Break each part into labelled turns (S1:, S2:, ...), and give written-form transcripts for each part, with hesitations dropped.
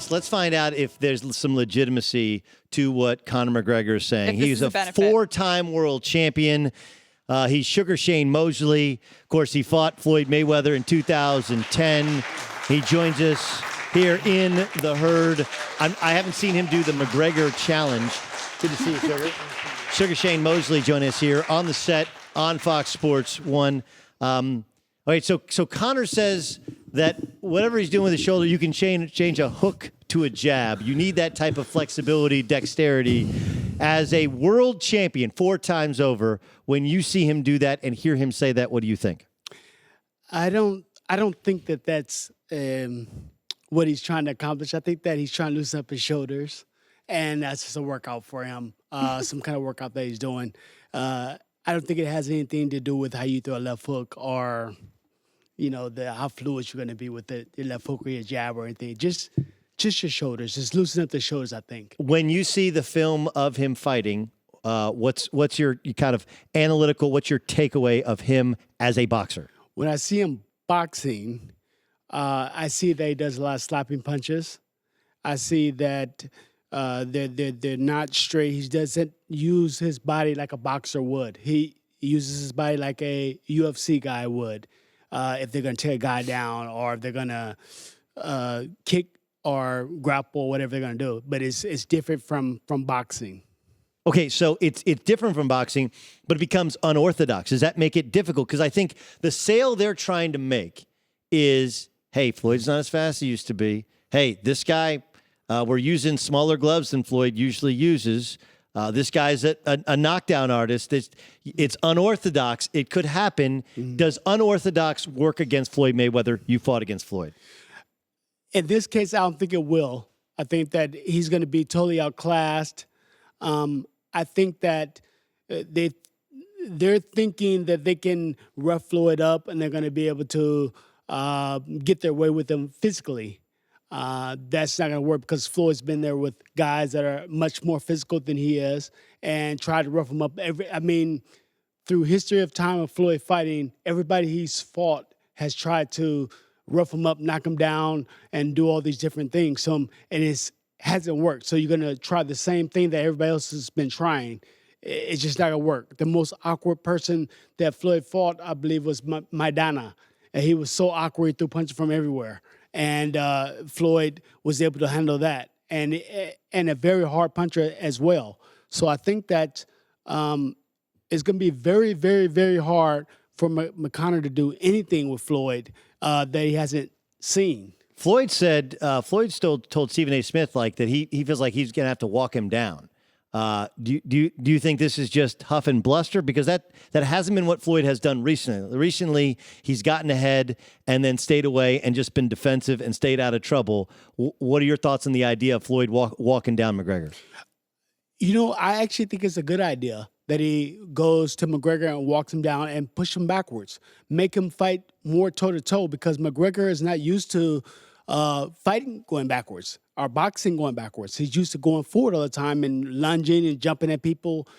S1: Let's find out if there's some legitimacy to what Conor McGregor is saying. He's a
S2: benefit.
S1: four-time world champion. He's Sugar Shane Mosley. Of course, he fought Floyd Mayweather in 2010. He joins us here in the herd. I haven't seen him do the McGregor challenge. Good to see you, Sugar. Sugar Shane Mosley joining us here on the set on Fox Sports 1. All right, so Conor says that whatever he's doing with his shoulder, you can change a hook to a jab. You need that type of flexibility, dexterity. As a world champion 4 times over, when you see him do that and hear him say that, what do you think?
S3: I don't think that that's what he's trying to accomplish. I think that he's trying to loosen up his shoulders, and that's just a workout for him, some kind of workout that he's doing. I don't think it has anything to do with how you throw a left hook or, how fluid you're going to be with the left hook or your jab or anything. Just your shoulders. Just loosen up the shoulders, I think.
S1: When you see the film of him fighting, what's your kind of analytical, what's your takeaway of him as a boxer?
S3: When I see him boxing, I see that he does a lot of slapping punches. I see that they're not straight. He doesn't use his body like a boxer would. He uses his body like a UFC guy would. If they're going to take a guy down or if they're going to kick or grapple, whatever they're going to do. But it's different from boxing.
S1: Okay, so it's different from boxing, but it becomes unorthodox. Does that make it difficult? Because I think the sale they're trying to make is, hey, Floyd's not as fast as he used to be. Hey, this guy, we're using smaller gloves than Floyd usually uses. This guy's a knockdown artist. It's unorthodox. It could happen. Mm-hmm. Does unorthodox work against Floyd Mayweather? You fought against Floyd.
S3: In this case, I don't think it will. I think that he's going to be totally outclassed. I think that they're thinking that they can rough Floyd up and they're going to be able to get their way with him physically. That's not going to work because Floyd's been there with guys that are much more physical than he is and tried to rough him up. Through history of time of Floyd fighting, everybody he's fought has tried to rough him up, knock him down, and do all these different things. And it hasn't worked. So you're going to try the same thing that everybody else has been trying. It's just not going to work. The most awkward person that Floyd fought, I believe, was Maidana. And he was so awkward, he threw punches from everywhere. And Floyd was able to handle that. And a very hard puncher as well. So I think that it's going to be very, very, very hard for Conor to do anything with Floyd that he hasn't seen.
S1: Floyd told Stephen A. Smith that he feels like he's going to have to walk him down. Do you think this is just huff and bluster? Because that hasn't been what Floyd has done recently. Recently, he's gotten ahead and then stayed away and just been defensive and stayed out of trouble. What are your thoughts on the idea of Floyd walking down McGregor?
S3: I actually think it's a good idea that he goes to McGregor and walks him down and push him backwards. Make him fight more toe-to-toe because McGregor is not used to fighting going backwards or boxing going backwards. He's used to going forward all the time and lunging and jumping at people.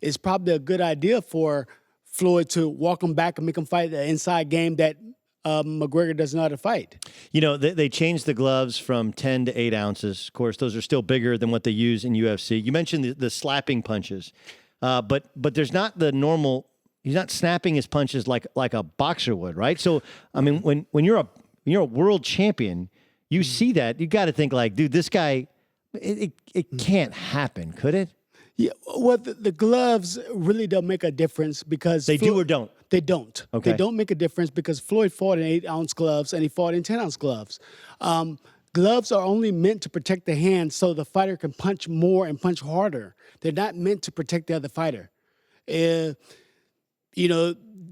S3: It's probably a good idea for Floyd to walk him back and make him fight the inside game that McGregor doesn't know how to fight.
S1: They changed the gloves from 10 to 8 ounces. Of course, those are still bigger than what they use in UFC. You mentioned the slapping punches, but there's not the normal. He's not snapping his punches like a boxer would, right? So, I mean, when you're a world champion, you see that, you got to think dude, this guy, it can't happen, could it?
S3: Yeah, well, the gloves really don't make a difference because
S1: they do or don't.
S3: They don't.
S1: Okay.
S3: They don't make a difference because Floyd fought in 8-ounce gloves and he fought in 10-ounce gloves. Gloves are only meant to protect the hand so the fighter can punch more and punch harder. They're not meant to protect the other fighter. The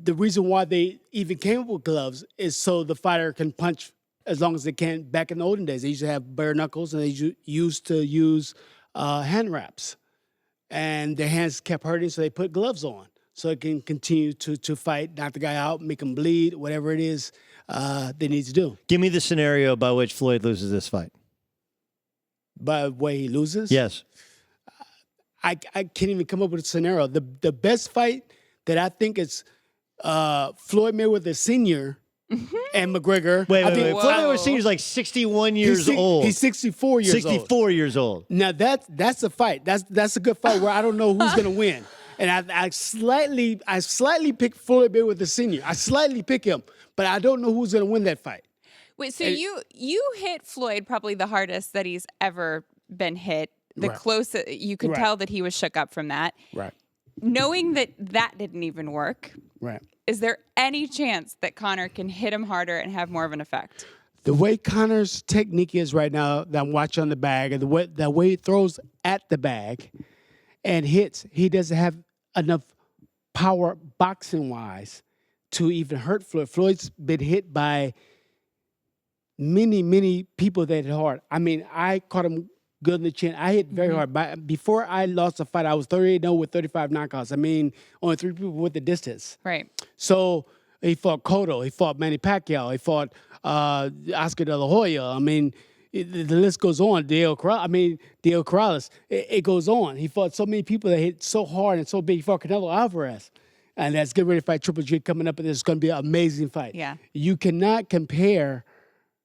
S3: reason why they even came up with gloves is so the fighter can punch as long as they can. Back in the olden days, they used to have bare knuckles and they used to use hand wraps. And their hands kept hurting, so they put gloves on so it can continue to fight, knock the guy out, make him bleed, whatever it is they need to do.
S1: Give me the scenario by which Floyd loses this fight.
S3: By the way he loses?
S1: Yes.
S3: I can't even come up with a scenario. The best fight that I think is Floyd Mayweather Sr. and McGregor.
S1: Wait.
S3: I think
S1: Floyd Mayweather Sr. is like 61 years old.
S3: He's 64 years old.
S1: 64 years old.
S3: Now that's a fight. That's a good fight where I don't know who's gonna win. And I slightly pick Floyd Mayweather Sr. I slightly pick him, but I don't know who's gonna win that fight.
S2: Wait, so you hit Floyd probably the hardest that he's ever been hit. The closest you could tell that he was shook up from that.
S3: Right.
S2: Knowing that didn't even work.
S3: Right.
S2: Is there any chance that Conor can hit him harder and have more of an effect?
S3: The way Conor's technique is right now, that I'm watching on the bag, and the way he throws at the bag and hits, he doesn't have enough power boxing-wise to even hurt Floyd. Floyd's been hit by many people that hit hard. I mean, I caught him good in the chin. I hit very hard. Before I lost the fight, I was 38-0 with 35 knockouts. I mean, only 3 people with the distance.
S2: Right.
S3: So he fought Cotto. He fought Manny Pacquiao. He fought Oscar De La Hoya. I mean, the list goes on. Diego Corrales. It goes on. He fought so many people that hit so hard and so big. He fought Canelo Alvarez. And that's getting ready to fight Triple G coming up, and it's going to be an amazing fight.
S2: Yeah.
S3: You cannot compare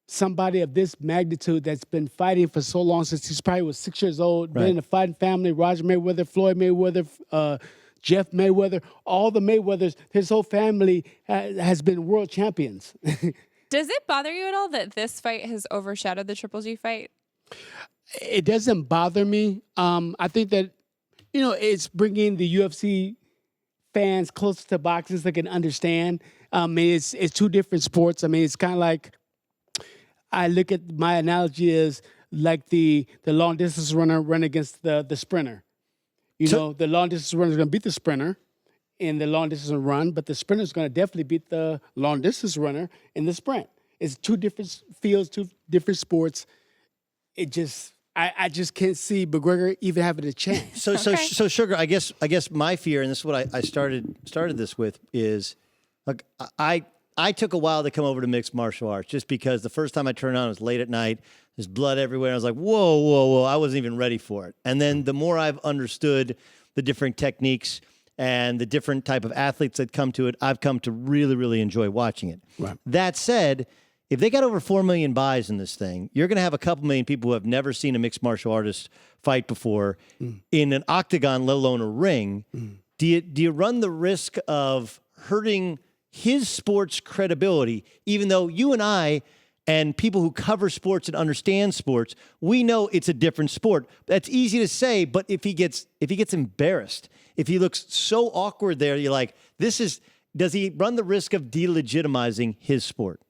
S3: somebody of this magnitude that's been fighting for so long, since he's probably was 6 years old, been in the fighting family, Roger Mayweather, Floyd Mayweather, Jeff Mayweather, all the Mayweathers, his whole family has been world champions.
S2: Does it bother you at all that this fight has overshadowed the Triple G fight?
S3: It doesn't bother me. I think that, it's bringing the UFC fans closer to boxing so they can understand. I mean, it's two different sports. I mean, it's kind of like, I look at my analogy is like the long distance runner run against the sprinter. The long distance runner is going to beat the sprinter in the long distance run, but the sprinter is going to definitely beat the long distance runner in the sprint. It's two different fields, two different sports. I just can't see McGregor even having a chance.
S1: So Sugar, I guess my fear, and this is what I started this with, is like I took a while to come over to mixed martial arts, just because the first time I turned on, it was late at night. There's blood everywhere. I was like, whoa. I wasn't even ready for it. And then the more I've understood the different techniques and the different type of athletes that come to it, I've come to really, really enjoy watching it.
S3: Right.
S1: That said, if they got over 4 million buys in this thing, you're going to have a couple million people who have never seen a mixed martial artist fight before in an octagon, let alone a ring. Do you run the risk of hurting his sports credibility, even though you and I and people who cover sports and understand sports, we know it's a different sport? That's easy to say, but if he gets embarrassed, if he looks so awkward there, you're like, does he run the risk of delegitimizing his sport?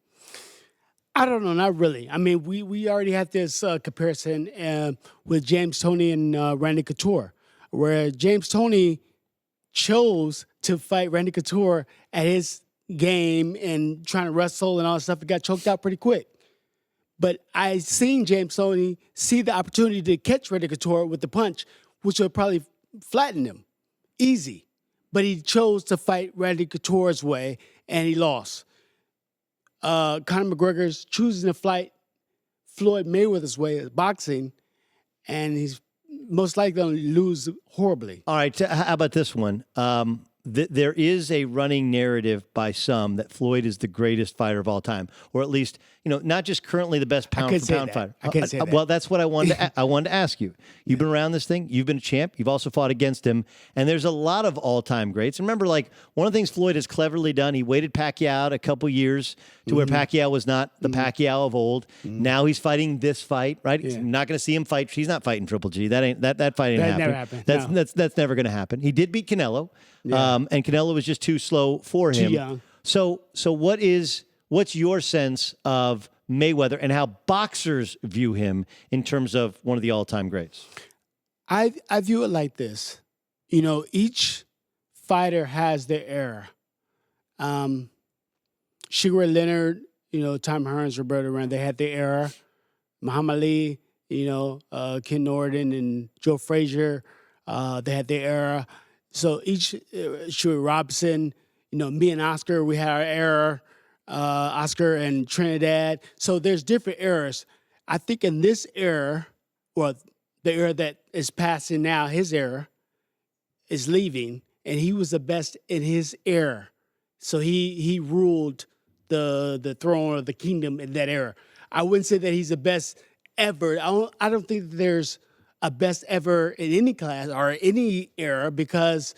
S3: I don't know, not really. I mean, we already had this comparison with James Toney and Randy Couture, where James Toney chose to fight Randy Couture at his game and trying to wrestle and all that stuff. He got choked out pretty quick. But I seen James Toney see the opportunity to catch Randy Couture with the punch, which would probably flatten him easy. But he chose to fight Randy Couture's way, and he lost. Conor McGregor's choosing to fight Floyd Mayweather's way, boxing, and he's most likely going to lose horribly.
S1: All right, how about this one? There is a running narrative by some that Floyd is the greatest fighter of all time, or at least, not just currently the best pound-for-pound fighter.
S3: I can't say that.
S1: Well, that's what I wanted to ask you. You've been around this thing. You've been a champ. You've also fought against him, and there's a lot of all-time greats. And remember, one of the things Floyd has cleverly done, he waited Pacquiao out a couple years to where Pacquiao was not the Pacquiao of old. Now he's fighting this fight, right? Yeah. I'm not going to see him fight. He's not fighting Triple G. That fight ain't
S3: never
S1: happen.
S3: happened.
S1: That's never going to happen. He did beat Canelo.
S3: Yeah.
S1: And Canelo was just too slow for him.
S3: Too young.
S1: So what's your sense of Mayweather and how boxers view him in terms of one of the all-time greats?
S3: I view it like this. Each fighter has their era. Sugar Leonard, Tom Hearns, Roberto Duran, they had their era. Muhammad Ali, Ken Norton and Joe Frazier, they had their era. So each, Shuey Robinson, me and Oscar, we had our era, Oscar and Trinidad. So there's different eras. I think in this era, or the era that is passing now, his era is leaving, and he was the best in his era. So he ruled the throne or the kingdom in that era. I wouldn't say that he's the best ever. I don't think there's a best ever in any class or any era because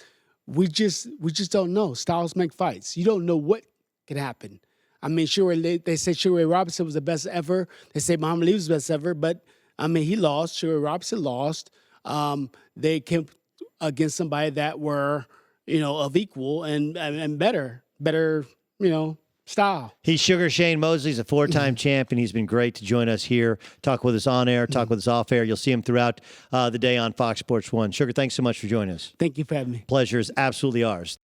S3: we just don't know. Styles make fights. You don't know what can happen. I mean, sure, they say Sugar Robinson was the best ever. They say Muhammad Ali was the best ever, but I mean, he lost. Sugar Robinson lost. They came against somebody that were, of equal and better, style.
S1: He's Sugar Shane Mosley. He's a 4-time champion. He's been great to join us here, talk with us on air, talk with us off air. You'll see him throughout the day on Fox Sports 1. Sugar, thanks so much for joining us.
S3: Thank you for having me.
S1: Pleasure is absolutely ours.